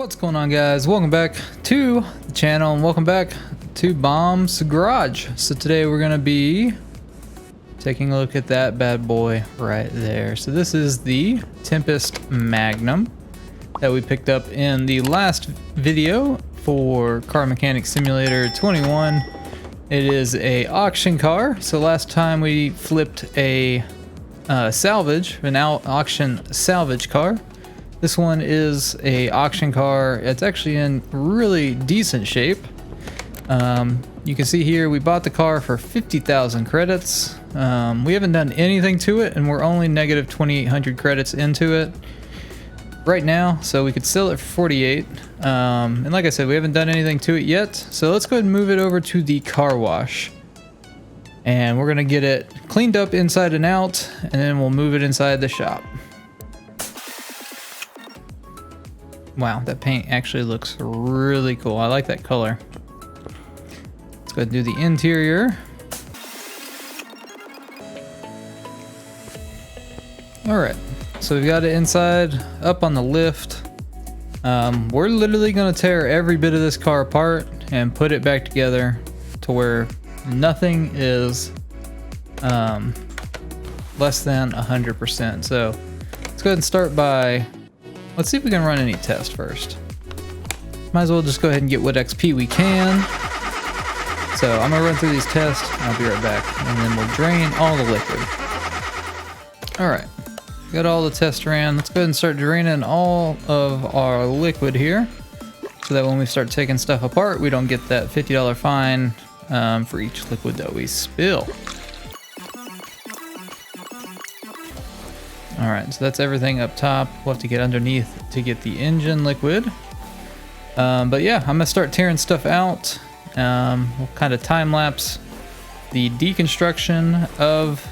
What's going on, guys? Welcome back to the channel and welcome back to Bomb's Garage. So today we're gonna be taking a look at that bad boy right there. So this is the Tempest Magnum that we picked up in the last video for Car Mechanic Simulator 21. It is a auction car. So last time we flipped a an auction salvage car. This one is a auction car. It's actually in really decent shape. You can see here we bought the car for 50,000 credits. We haven't done anything to it and we're only negative 2,800 credits into it right now, so we could sell it for 48. And like I said, we haven't done anything to it yet, so let's go ahead and move it over to the car wash. And we're gonna get it cleaned up inside and out, and then we'll move it inside the shop. Wow, that paint actually looks really cool. I like that color. Let's go ahead and do the interior. All right, so we've got it inside, up on the lift. We're literally gonna tear every bit of this car apart and put it back together to where nothing is less than 100%. So let's go ahead and start by, let's see if we can run any tests first. Might as well just go ahead and get what XP we can. So I'm gonna run through these tests and I'll be right back. And then we'll drain all the liquid. All right, got all the tests ran. Let's go ahead and start draining all of our liquid here, so that when we start taking stuff apart, we don't get that $50 fine for each liquid that we spill. All right, so that's everything up top. We'll have to get underneath to get the engine liquid. But yeah, I'm gonna start tearing stuff out. We'll kind of time lapse the deconstruction of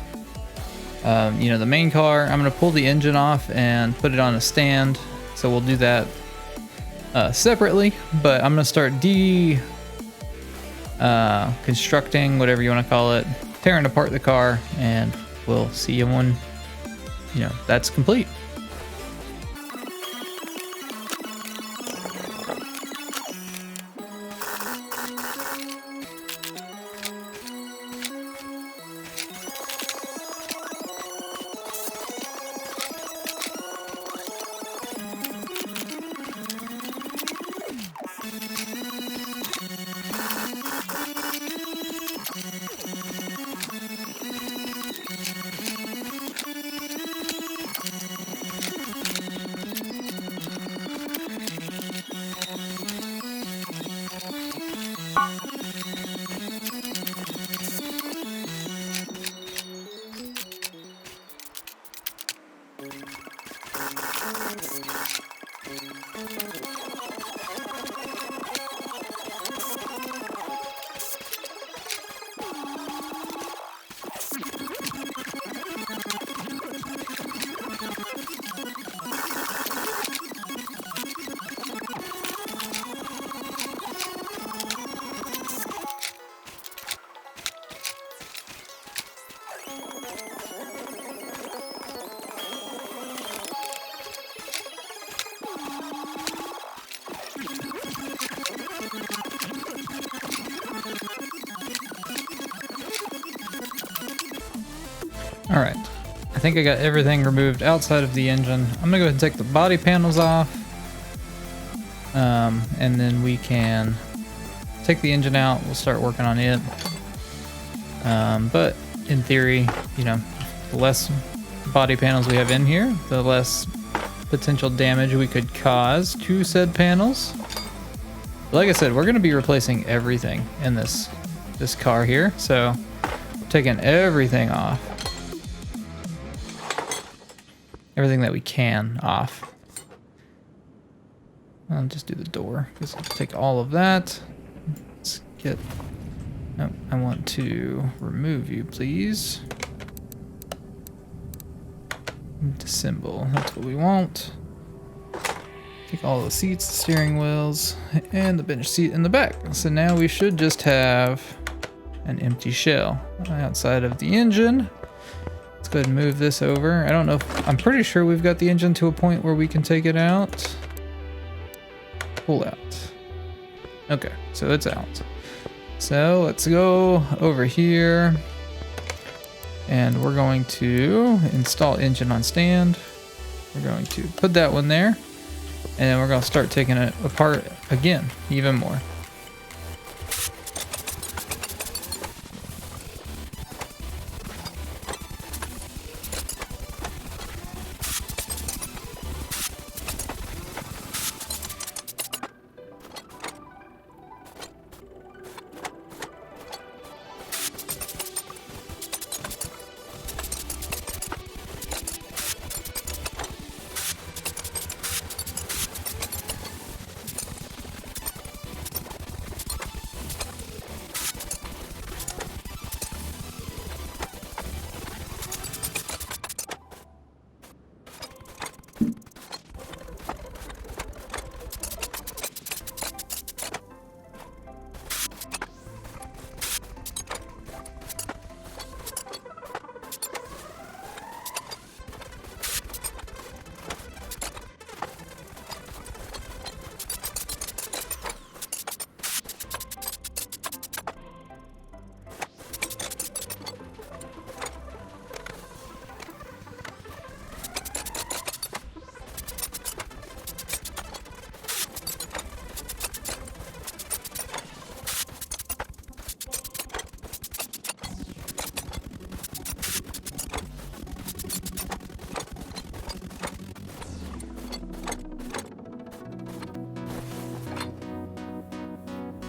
the main car. I'm gonna pull the engine off and put it on a stand. So we'll do that separately, but I'm gonna start constructing, whatever you want to call it, tearing apart the car, and we'll see you when that's complete. All right, I think I got everything removed outside of the engine. I'm gonna go ahead and take the body panels off, and then we can take the engine out. We'll start working on it. But in theory, the less body panels we have in here, the less potential damage we could cause to said panels. Like I said, we're gonna be replacing everything in this car here, so taking everything off. Everything that we can off. I'll just do the door, because I'll take all of that. Let's get, no, I want to remove you, please. Disassemble, that's what we want. Take all the seats, the steering wheels, and the bench seat in the back. So now we should just have an empty shell outside of the engine. Let's go ahead and move this over. I don't know if, I'm pretty sure we've got the engine to a point where we can take it out. pull out. Okay, so it's out. So let's go over here and we're going to install engine on stand. We're going to put that one there and then we're going to start taking it apart again, even more.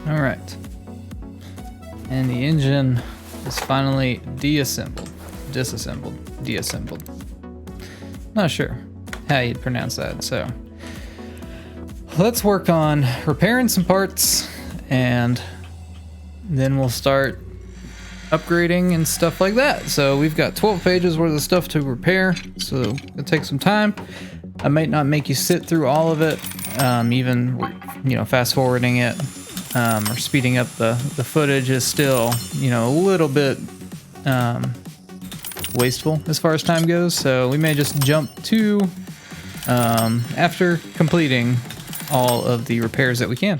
All right, and the engine is finally disassembled. Not sure how you'd pronounce that. So let's work on repairing some parts and then we'll start upgrading and stuff like that. So we've got 12 pages worth of stuff to repair, so it'll take some time. I might not make you sit through all of it, even, you know, fast forwarding it. Or speeding up the footage is still, you know, a little bit wasteful as far as time goes. So we may just jump to after completing all of the repairs that we can.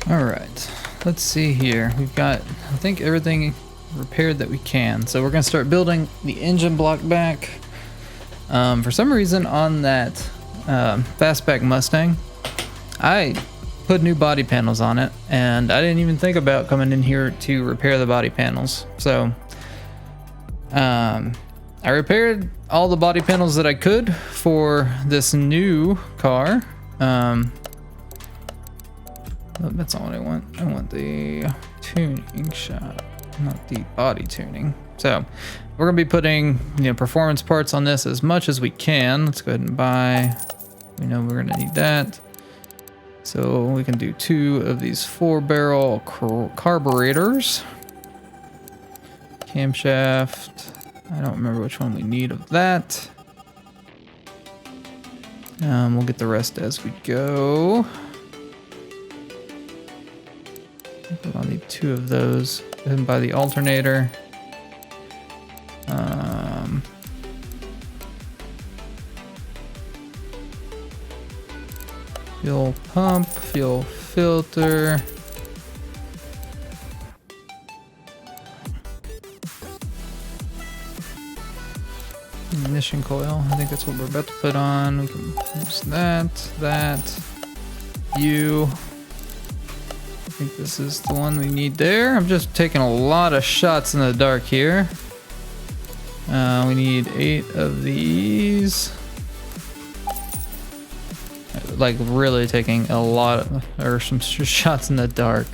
All right, let's see here. We've got, I think, everything repaired that we can. So we're gonna start building the engine block back. For some reason on that fastback Mustang, I put new body panels on it and I didn't even think about coming in here to repair the body panels. So I repaired all the body panels that I could for this new car. Oh, that's not what I want. I want the tuning shop, not the body tuning. So we're gonna be putting, you know, performance parts on this as much as we can. Let's go ahead and buy, we know we're gonna need that. So we can do 2 of these 4-barrel carburetors. Camshaft, I don't remember which one we need of that. We'll get the rest as we go. I'll need 2 of those. Go ahead and buy the alternator. Fuel pump, fuel filter. Ignition coil, I think that's what we're about to put on. We can use that. I think this is the one we need there. I'm just taking a lot of shots in the dark here. We need 8 of these. Like really taking a lot of, or some shots in the dark.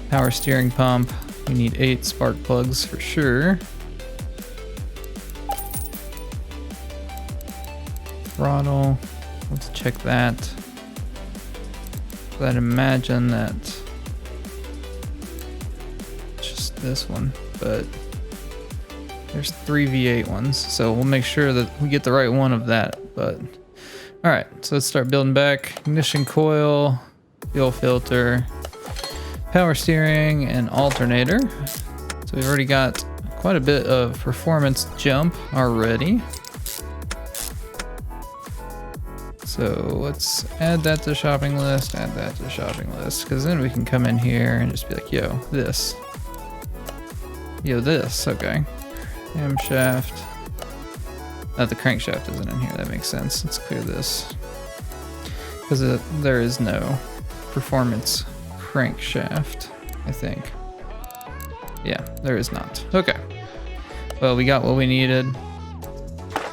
Power steering pump. We need 8 spark plugs for sure. Throttle. Let's check that. I'd imagine that it's just this one, but there's 3 V8 ones, so we'll make sure that we get the right one of that. But all right, so let's start building back. Ignition coil, fuel filter, power steering, and alternator. So we've already got quite a bit of performance jump already. So So let's add that to the shopping list, add that to the shopping list, because then we can come in here and just be like, yo, this. Yo, this, okay. Camshaft. Oh, the crankshaft isn't in here, that makes sense. Let's clear this. Because there is no performance crankshaft, I think. Yeah, there is not. Okay. Well, we got what we needed. Go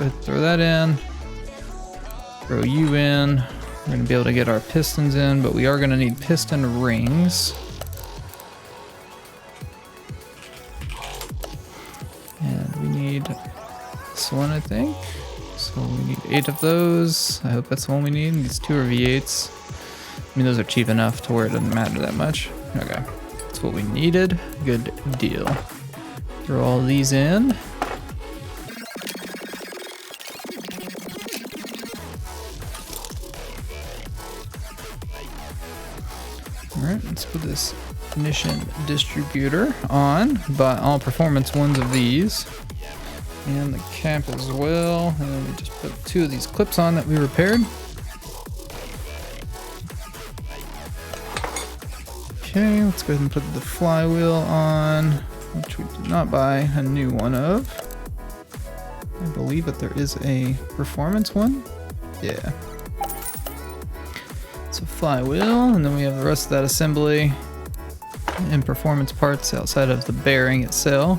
ahead, throw that in. Throw you in. We're gonna be able to get our pistons in, but we are gonna need piston rings. And we need this one, I think. So we need 8 of those. I hope that's the one we need. These 2 are V8s. I mean, those are cheap enough to where it doesn't matter that much. Okay, that's what we needed. Good deal. Throw all these in. Alright, let's put this ignition distributor on. Buy all performance ones of these. And the cap as well. And then we just put 2 of these clips on that we repaired. Okay, let's go ahead and put the flywheel on, which we did not buy a new one of. I believe that there is a performance one. Yeah. So flywheel, and then we have the rest of that assembly and performance parts outside of the bearing itself.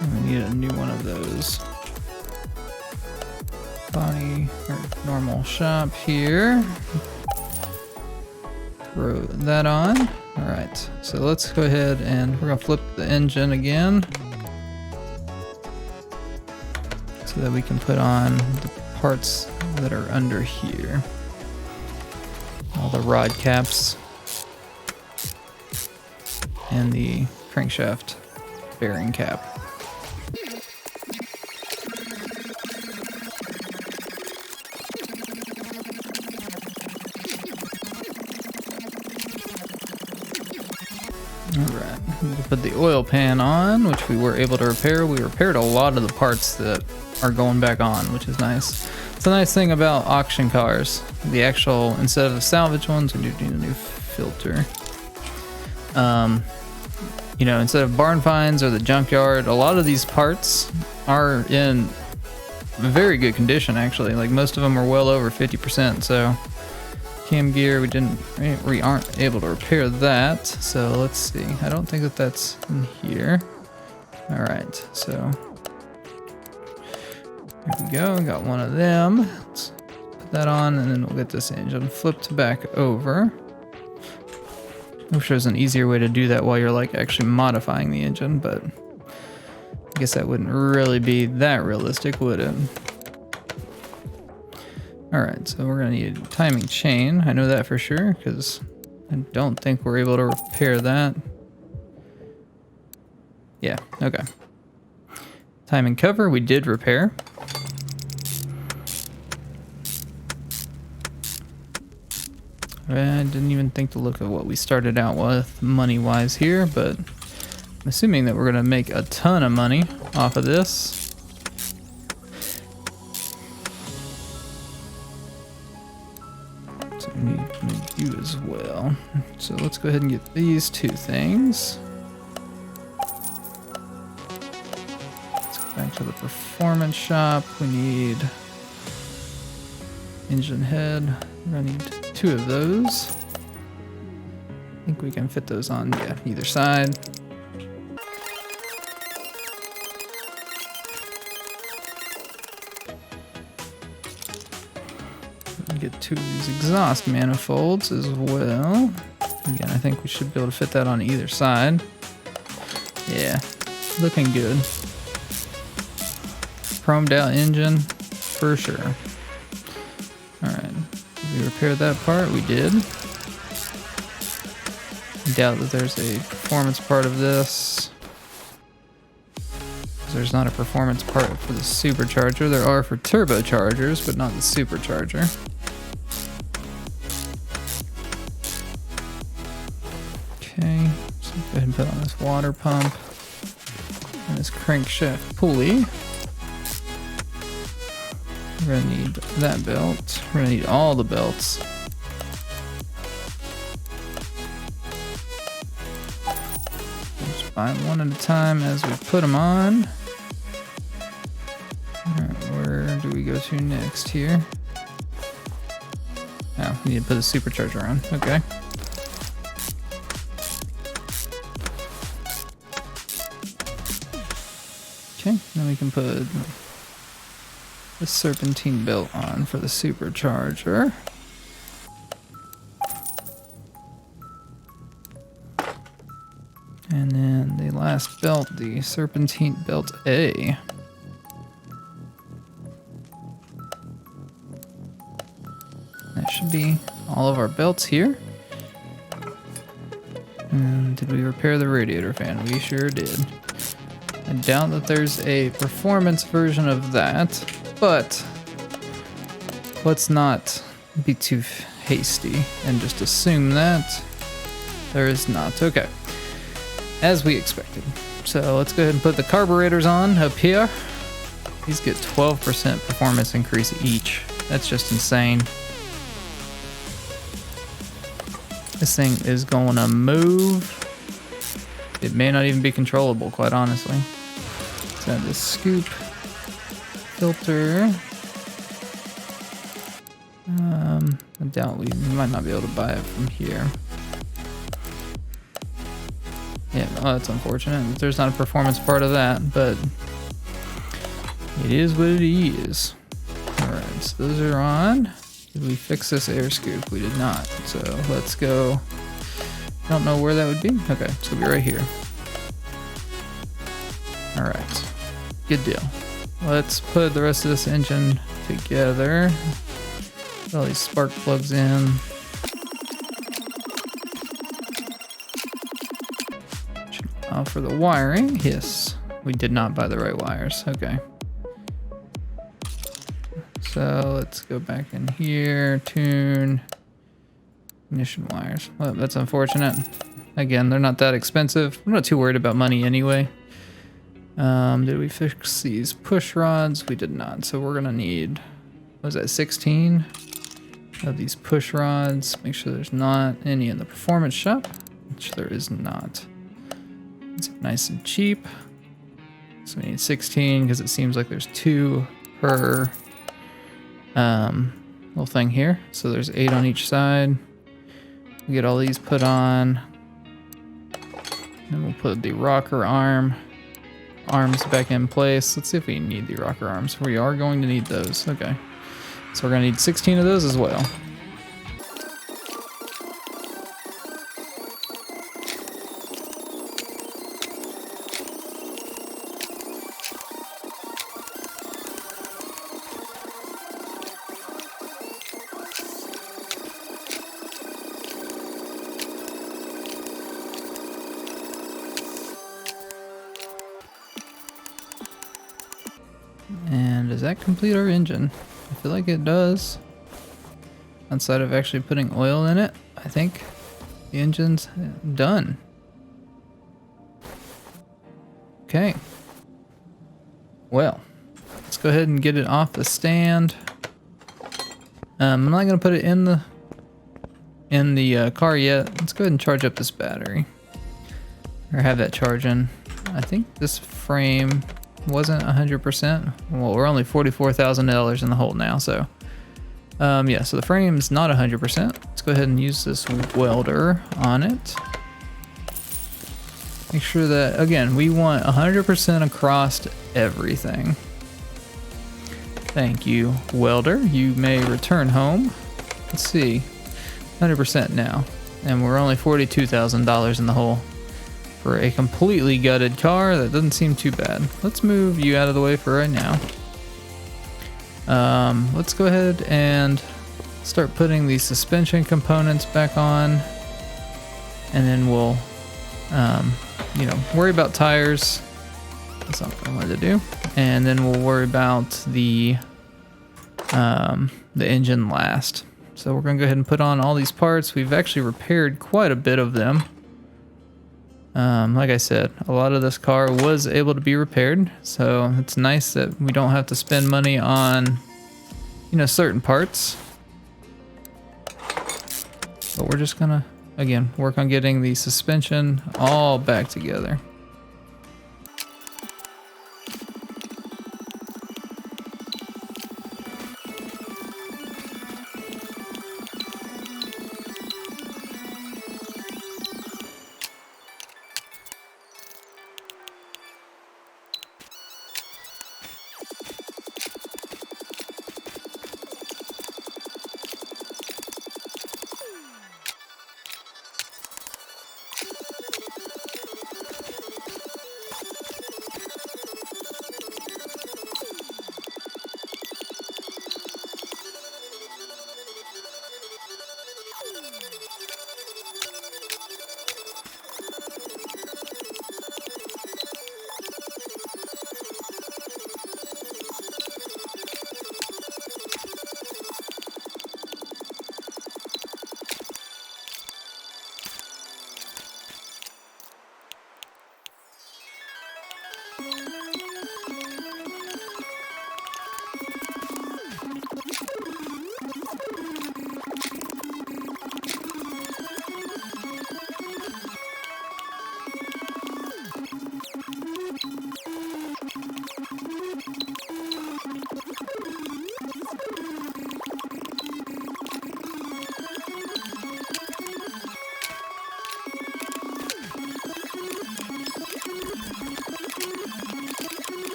And we need a new one of those. Body or normal shop here. Throw that on. All right, so let's go ahead and we're gonna flip the engine again so that we can put on the parts that are under here. All the rod caps and the crankshaft bearing cap. Alright, we'll put the oil pan on, which we were able to repair. We repaired a lot of the parts that are going back on, which is nice. It's a nice thing about auction cars. The actual, instead of the salvage ones, we do need a new filter. You know, instead of barn finds or the junkyard, a lot of these parts are in very good condition, actually. Like, most of them are well over 50%, so... Cam gear, we aren't able to repair that, so let's see. I don't think that that's in here. All right, so there we go. Got one of them. Let's put that on, and then we'll get this engine flipped back over. I wish there was an easier way to do that while you're like actually modifying the engine, but I guess that wouldn't really be that realistic, would it? Alright, so we're going to need a timing chain. I know that for sure, because I don't think we're able to repair that. Yeah, okay. Timing cover, we did repair. I didn't even think to look at what we started out with money-wise here, but I'm assuming that we're going to make a ton of money off of this. We need you as well. So let's go ahead and get these 2 things. Let's go back to the performance shop. We need engine head. We're gonna need 2 of those. I think we can fit those on, yeah, either side. Get 2 of these exhaust manifolds as well. Again, I think we should be able to fit that on either side. Yeah, looking good. Chromed out engine for sure. Alright, did we repair that part? We did. I doubt that there's a performance part of this. There's not a performance part for the supercharger. There are for turbochargers, but not the supercharger. Okay, so go ahead and put on this water pump. And this crankshaft pulley. We're gonna need that belt. We're gonna need all the belts. Just buy one at a time as we put them on. Alright, where do we go to next here? Oh, we need to put a supercharger on. Okay. Okay, then we can put the serpentine belt on for the supercharger. And then the last belt, the serpentine belt A. That should be all of our belts here. And did we repair the radiator fan? We sure did. I doubt that there's a performance version of that, but let's not be too hasty and just assume that there is not. Okay, as we expected. So let's go ahead and put the carburetors on up here. These get 12% performance increase each. That's just insane. This thing is going to move. It may not even be controllable, quite honestly. Let's add this scoop filter. I doubt we might not be able to buy it from here. Yeah, oh, that's unfortunate. There's not a performance part of that, but it is what it is. Alright, so those are on. Did we fix this air scoop? We did not. So let's go. Don't know where that would be. Okay, it's gonna be right here. Alright, good deal. Let's put the rest of this engine together. Put all these spark plugs in. For the wiring, yes, we did not buy the right wires. Okay. So let's go back in here, tune, ignition wires. Well, that's unfortunate. Again, they're not that expensive. I'm not too worried about money anyway. Did we fix these push rods? We did not. So we're gonna need, what was that, 16 of these push rods. Make sure there's not any in the performance shop, which there is not. It's nice and cheap. So we need 16 because it seems like there's 2 per little thing here. So there's 8 on each side. We get all these put on. Then we'll put the rocker arms back in place. Let's see if we need the rocker arms. We are going to need those. Okay. So we're going to need 16 of those as well. And does that complete our engine? I feel like it does. Outside of actually putting oil in it, I think the engine's done. Okay. Well, let's go ahead and get it off the stand. I'm not gonna put it in the car yet. Let's go ahead and charge up this battery, or have that charging. I think this frame wasn't 100%. Well, we're only $44,000 in the hole now, so yeah, so the frame's not 100%. Let's go ahead and use this welder on it. Make sure that, again, we want 100% across everything. Thank you, welder. You may return home. Let's see, 100% now, and we're only $42,000 in the hole. For a completely gutted car, that doesn't seem too bad. Let's move you out of the way for right now. Let's go ahead and start putting the suspension components back on, and then we'll, you know, worry about tires. That's not what I wanted to do. And then we'll worry about the engine last. So we're gonna go ahead and put on all these parts. We've actually repaired quite a bit of them. Like I said, a lot of this car was able to be repaired, so it's nice that we don't have to spend money on, you know, certain parts. But we're just gonna, again, work on getting the suspension all back together.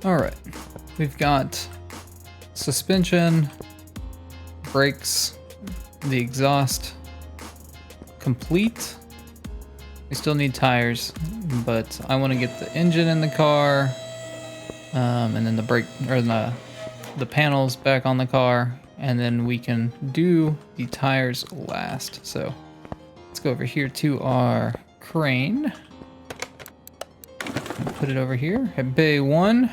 All right, we've got suspension, brakes, the exhaust complete. We still need tires, but I want to get the engine in the car, and then the brake or the panels back on the car, and then we can do the tires last. So let's go over here to our crane. Put it over here at bay 1.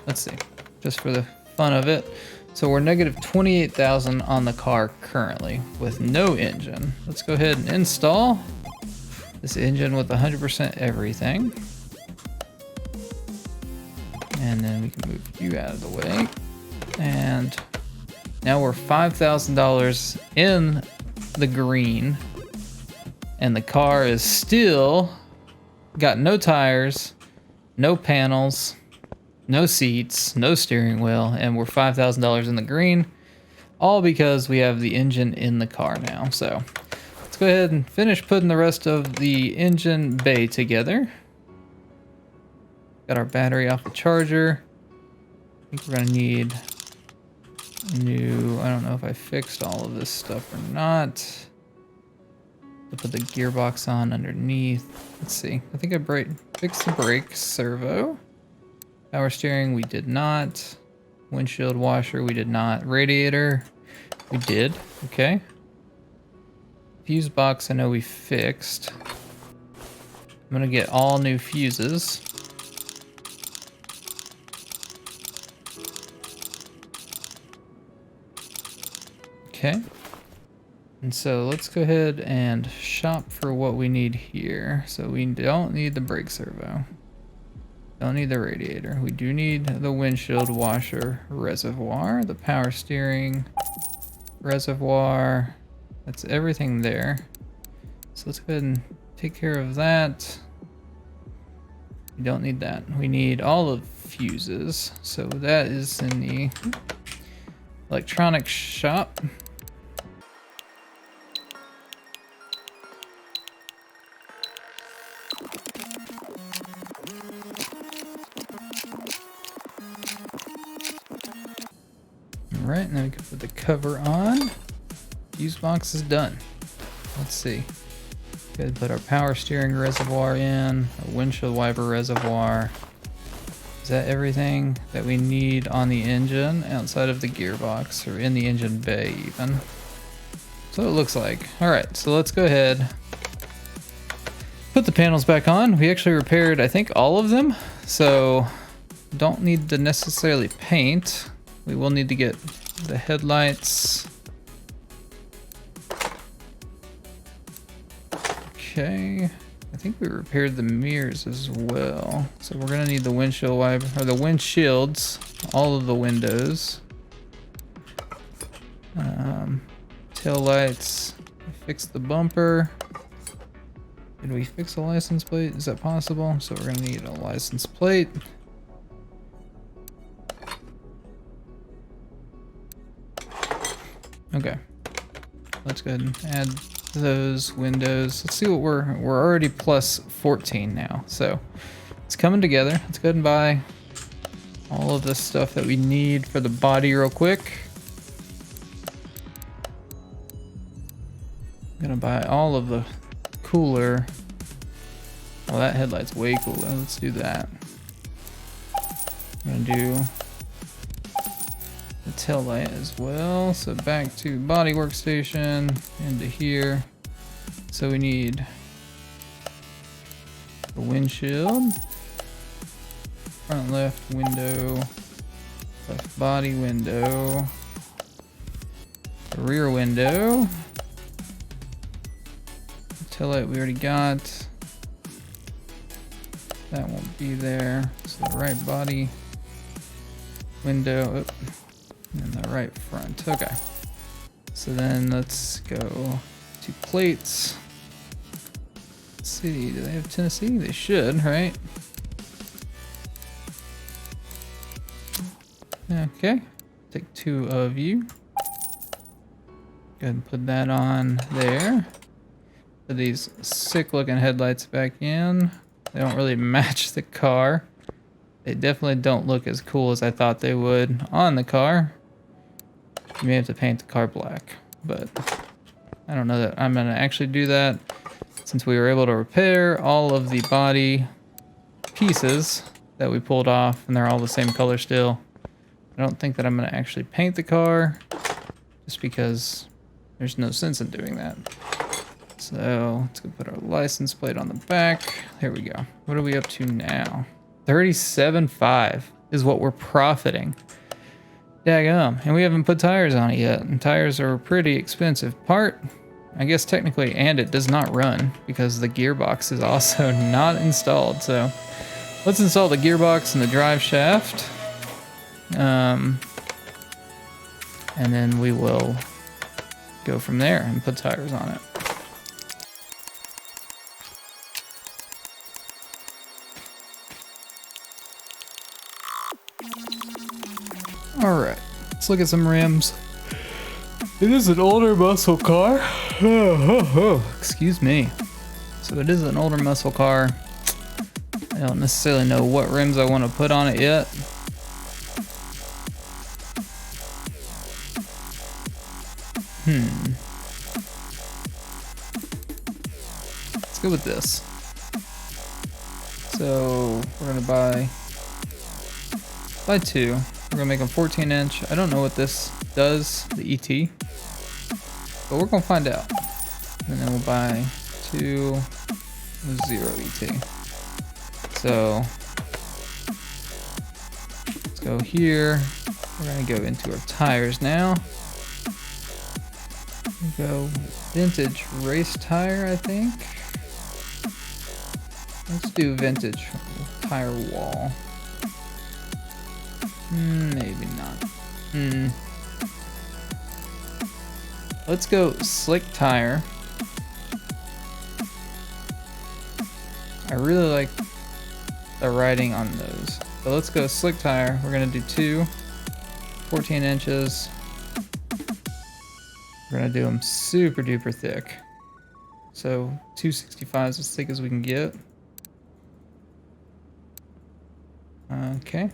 Let's see, just for the fun of it. So we're negative 28,000 on the car currently with no engine. Let's go ahead and install this engine with 100% everything. And then we can move you out of the way. And now we're $5,000 in the green. And the car is still got no tires, no panels, no seats, no steering wheel, and we're $5,000 in the green, all because we have the engine in the car now. So let's go ahead and finish putting the rest of the engine bay together. Got our battery off the charger. I think we're gonna need new, I don't know if I fixed all of this stuff or not. I'll put the gearbox on underneath. Let's see, I think I fixed the brake servo. Power steering, we did not. Windshield washer, we did not. Radiator, we did. Okay. Fuse box, I know we fixed. I'm gonna get all new fuses. Okay. And so let's go ahead and shop for what we need here. So we don't need the brake servo. Don't need the radiator. We do need the windshield washer reservoir, the power steering reservoir. That's everything there. So let's go ahead and take care of that. We don't need that. We need all of fuses. So that is in the electronics shop. Right, now we can put the cover on. Fuse box is done. Let's see. Go ahead and put our power steering reservoir in, our windshield wiper reservoir. Is that everything that we need on the engine outside of the gearbox, or in the engine bay even? So it looks like. All right, so let's go ahead, put the panels back on. We actually repaired, I think, all of them. So don't need to necessarily paint. We will need to get the headlights. Okay. I think we repaired the mirrors as well. So we're gonna need the windshield wiper, or the windshields, all of the windows. Tail lights, fix the bumper. Did we fix the license plate? Is that possible? So we're gonna need a license plate. Okay. Let's go ahead and add those windows. Let's see what we're already plus 14 now. So it's coming together. Let's go ahead and buy all of the stuff that we need for the body real quick. I'm gonna buy all of the cooler. Well, that headlight's way cooler. Let's do that. I'm gonna do the tail light as well. So back to body workstation, into here. So we need the windshield, front left window, left body window, the rear window, the tail light we already got. That won't be there. So the right body window. And the right front. Okay. So then let's go to plates. Let's see, do they have Tennessee? They should, right? Okay. Take 2 of you. Go ahead and put that on there. Put these sick looking headlights back in. They don't really match the car. They definitely don't look as cool as I thought they would on the car. You may have to paint the car black, but I don't know that I'm gonna actually do that, since we were able to repair all of the body pieces that we pulled off, and they're all the same color still. I don't think that I'm gonna actually paint the car, just because there's no sense in doing that. So let's go put our license plate on the back. There we go. What are we up to now? 37.5 is what we're profiting. Daggum. And we haven't put tires on it yet. And tires are a pretty expensive part, I guess technically, and it does not run because the gearbox is also not installed. So let's install the gearbox and the drive shaft. And then we will go from there and put tires on it. All right, let's look at some rims. It is an older muscle car. Excuse me. So it is an older muscle car. I don't necessarily know what rims I want to put on it yet. Let's go with this. So we're gonna buy 2. We're gonna make them 14-inch. I don't know what this does, the ET, but we're gonna find out. And then we'll buy 2 with 0 ET. So let's go here. We're gonna go into our tires now. Go vintage race tire, I think. Let's do vintage tire wall. Maybe not. Let's go slick tire. I really like the writing on those. So let's go slick tire. We're gonna do 2, 14 inches. We're gonna do them super duper thick. So 265 is as thick as we can get. Okay.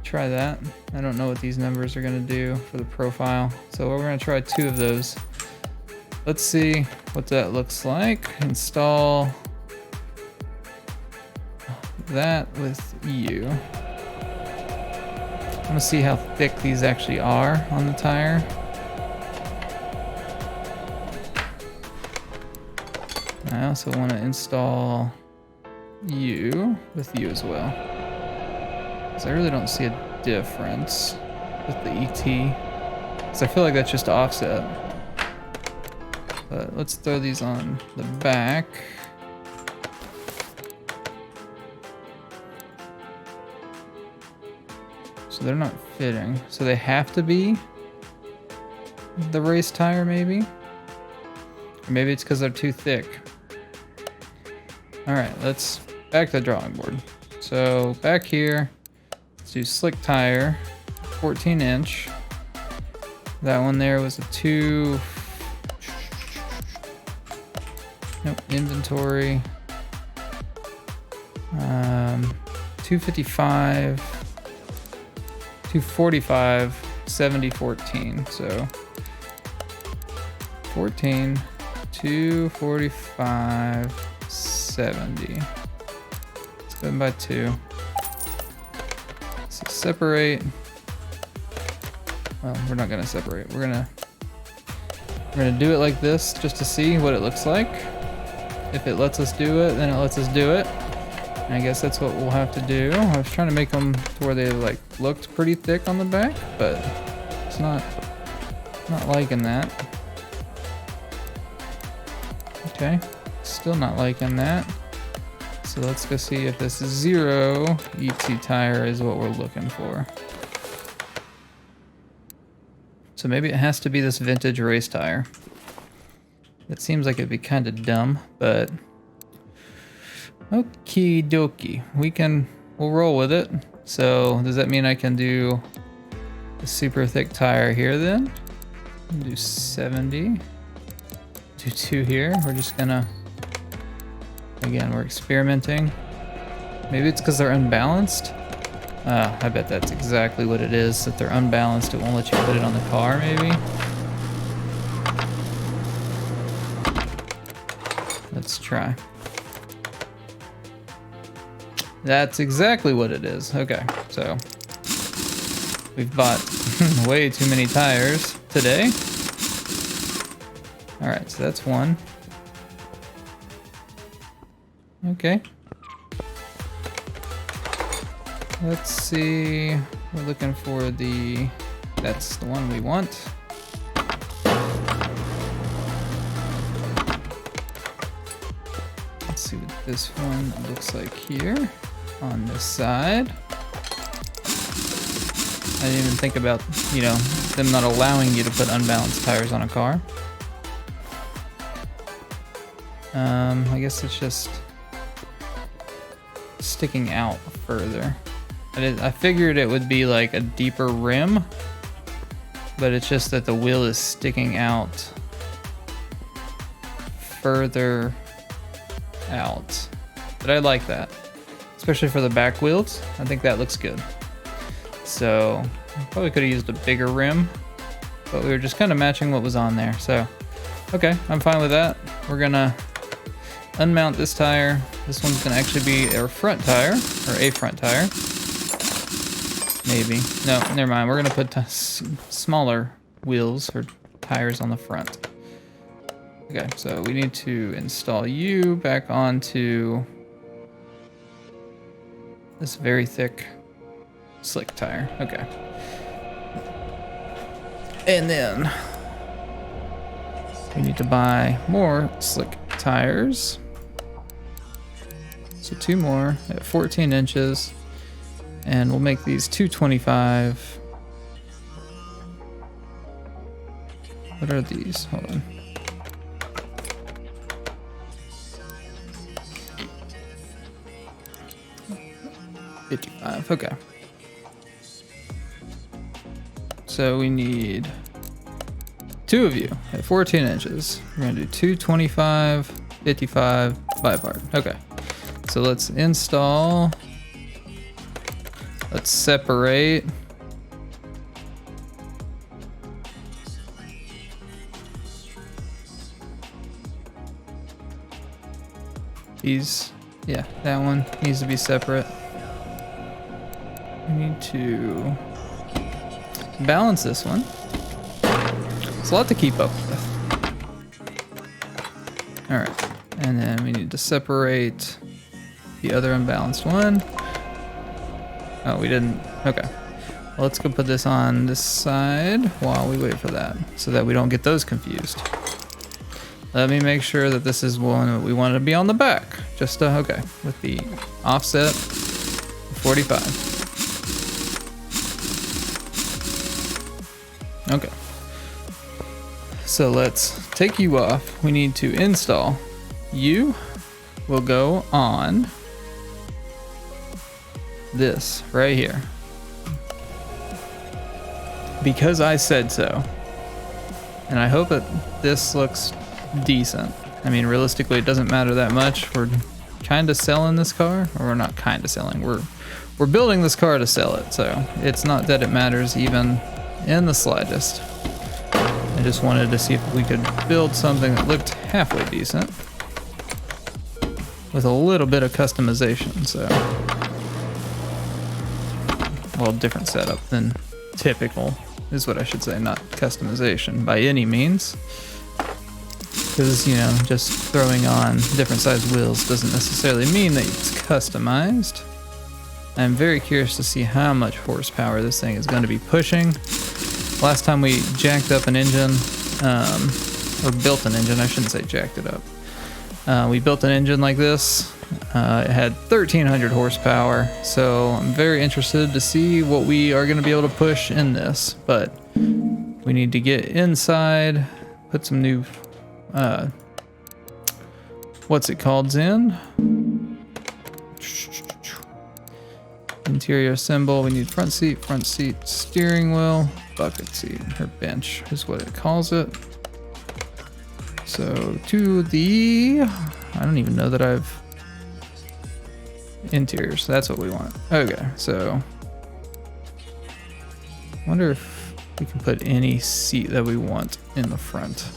Try that. I don't know what these numbers are gonna do for the profile. So we're gonna try 2 of those. let's see what that looks like. Install that with you. I'm gonna see how thick these actually are on the tire. I also want to install you with you as well, because I really don't see a difference with the ET, because I feel like that's just offset. But let's throw these on the back. So they're not fitting, so they have to be the race tire, maybe? Or maybe it's because they're too thick. All right, let's back to the drawing board. So back here, let's do slick tire, 14 inch. That one there was a inventory. 255, 245, 70, 14. So 14, 245, 70. Let's go by 2. So separate. Well, we're not gonna separate. We're gonna do it like this just to see what it looks like. If it lets us do it, then it lets us do it. And I guess that's what we'll have to do. I was trying to make them to where they like looked pretty thick on the back, but it's not liking that. Okay, still not liking that. So let's go see if this 0 ET tire is what we're looking for. So maybe it has to be this vintage race tire. It seems like it'd be kind of dumb, but okie dokie. We'll roll with it. So does that mean I can do a super thick tire here then? Do 70. Do 2 here. We're just gonna, again, we're experimenting. Maybe it's because they're unbalanced. I bet that's exactly what it is, that they're unbalanced. It won't let you put it on the car, maybe. Let's try. That's exactly what it is. Okay, so we've bought way too many tires today. All right, so that's 1. Okay. Let's see. We're looking for that's the one we want. Let's see what this one looks like here on this side. I didn't even think about, them not allowing you to put unbalanced tires on a car. I guess it's just sticking out further. I figured it would be like a deeper rim, but it's just that the wheel is sticking out further out. But I like that, especially for the back wheels. I think that looks good. So probably could have used a bigger rim, but we were just kind of matching what was on there. So, okay, I'm fine with that. We're gonna unmount this tire. This one's gonna actually be our front tire, or a front tire. Maybe. No, never mind. We're gonna put smaller wheels or tires on the front. Okay, so we need to install you back onto this very thick slick tire. Okay. And then we need to buy more slick tires. So 2 more at 14 inches. And we'll make these 225. What are these? Hold on. $55. Okay. So we need 2 of you at 14 inches. We're gonna do 225, 55, 5 part. Okay. So let's install. Let's separate. Yeah, that one needs to be separate. We need to balance this one. It's a lot to keep up with. All right, and then we need to separate the other unbalanced one. Oh, we didn't. Okay. Well, let's go put this on this side while we wait for that, so that we don't get those confused. Let me make sure that this is one that we want to be on the back. Just okay, with the offset 45. Okay. So let's take you off. We need to install. You will go on this right here. Because I said so. And I hope that this looks decent. I mean, realistically, it doesn't matter that much. We're kind of selling this car, or we're not kind of selling. We're building this car to sell it, so it's not that it matters even in the slightest. I just wanted to see if we could build something that looked halfway decent with a little bit of customization. So, well, different setup than typical is what I should say, not customization by any means. Because, you know, just throwing on different size wheels doesn't necessarily mean that it's customized. I'm very curious to see how much horsepower this thing is going to be pushing. Last time we jacked up an engine, or built an engine, I shouldn't say jacked it up. We built an engine like this. It had 1,300 horsepower, so I'm very interested to see what we are going to be able to push in this. But we need to get inside, put some new, what's it called, in? Interior symbol. We need front seat, steering wheel, bucket seat, or bench is what it calls it. So to the, I don't even know that I've, interiors, that's what we want. Okay, so I wonder if we can put any seat that we want in the front.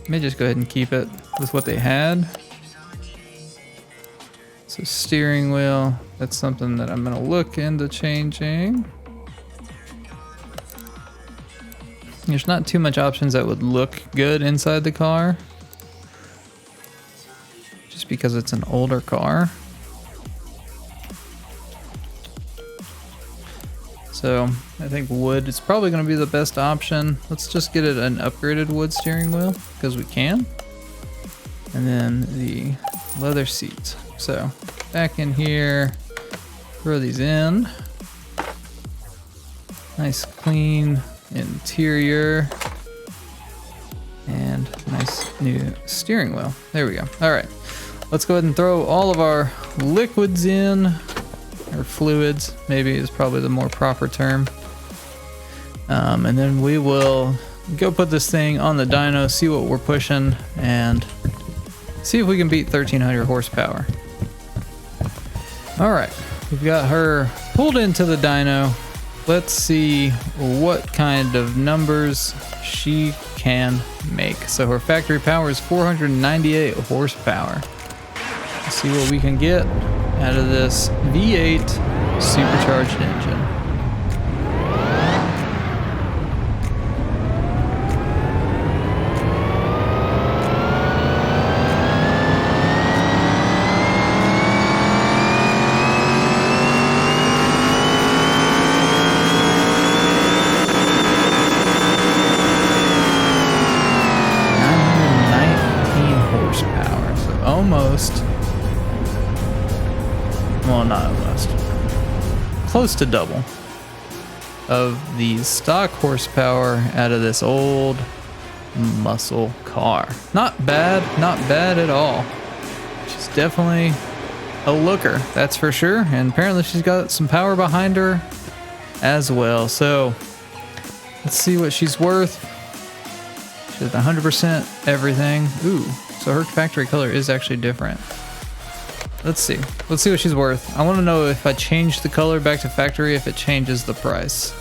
May just go ahead and keep it with what they had. So steering wheel, that's something that I'm gonna look into changing. There's not too much options that would look good inside the car, just because it's an older car. So I think wood is probably going to be the best option. Let's just get it an upgraded wood steering wheel because we can. And then the leather seats. So back in here, throw these in. Nice clean interior and nice new steering wheel. There we go. All right, let's go ahead and throw all of our liquids in. Or fluids, maybe is probably the more proper term. And then we will go put this thing on the dyno, see what we're pushing, and see if we can beat 1,300 horsepower. All right, we've got her pulled into the dyno. Let's see what kind of numbers she can make. So her factory power is 498 horsepower. Let's see what we can get out of this V8 supercharged engine. Horsepower, so almost, well, not almost, close to double of the stock horsepower out of this old muscle car. Not bad at all. She's definitely a looker, that's for sure, and apparently she's got some power behind her as well. So let's see what she's worth. She's 100% everything. Ooh, so her factory color is actually different. Let's see what she's worth. I want to know if I change the color back to factory, if it changes the price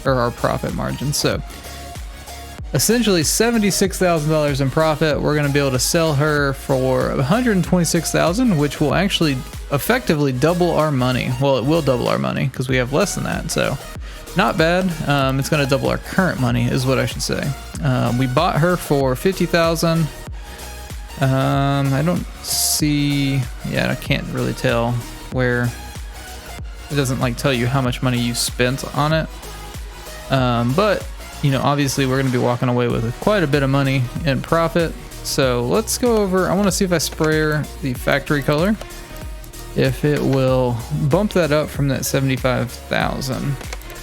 or our profit margin. So essentially $76,000 in profit. We're going to be able to sell her for $126,000, which will actually effectively double our money. Well, it will double our money because we have less than that, so not bad. It's going to double our current money is what I should say. We bought her for $50,000. I don't see, yeah, I can't really tell where, it doesn't like tell you how much money you spent on it. But you know, obviously we're going to be walking away with quite a bit of money in profit. So let's go over, I want to see if I spray her the factory color, if it will bump that up from that 75,000,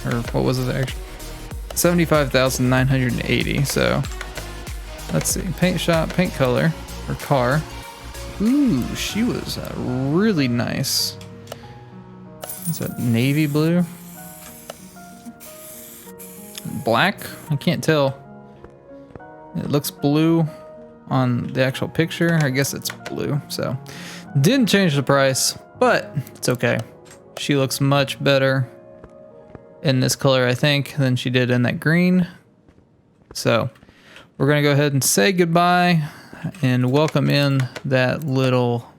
or what was it actually? 75,980. So let's see, paint shop, paint color, or car. Ooh, she was really nice. Is that navy blue? Black? I can't tell. It looks blue on the actual picture. I guess it's blue, so didn't change the price, but it's okay. She looks much better in this color, I think, than she did in that green. So we're gonna go ahead and say goodbye and welcome in that little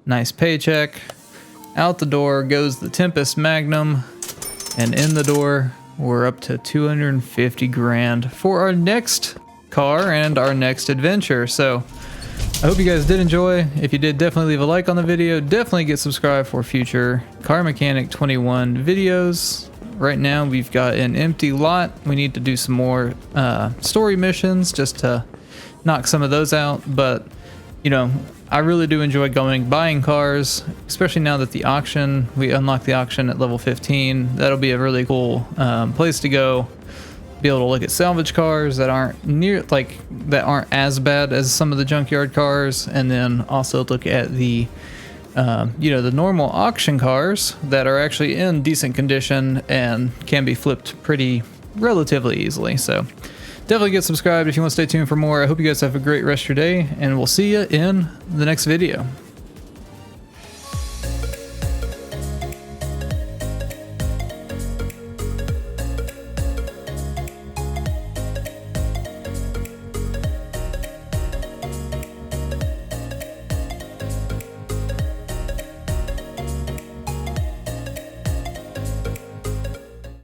nice paycheck. Out the door goes the Tempest Magnum, and in the door we're up to 250 grand for our next car and our next adventure. So I hope you guys did enjoy. If you did, definitely leave a like on the video. Definitely get subscribed for future Car Mechanic 21 videos. Right now we've got an empty lot. We need to do some more story missions just to knock some of those out. But you know, I really do enjoy buying cars, especially now that the auction, we unlock the auction at level 15. That'll be a really cool place to go. Be able to look at salvage cars that aren't as bad as some of the junkyard cars, and then also look at the you know, the normal auction cars that are actually in decent condition and can be flipped relatively easily. So definitely get subscribed if you want to stay tuned for more. I hope you guys have a great rest of your day, and we'll see you in the next video.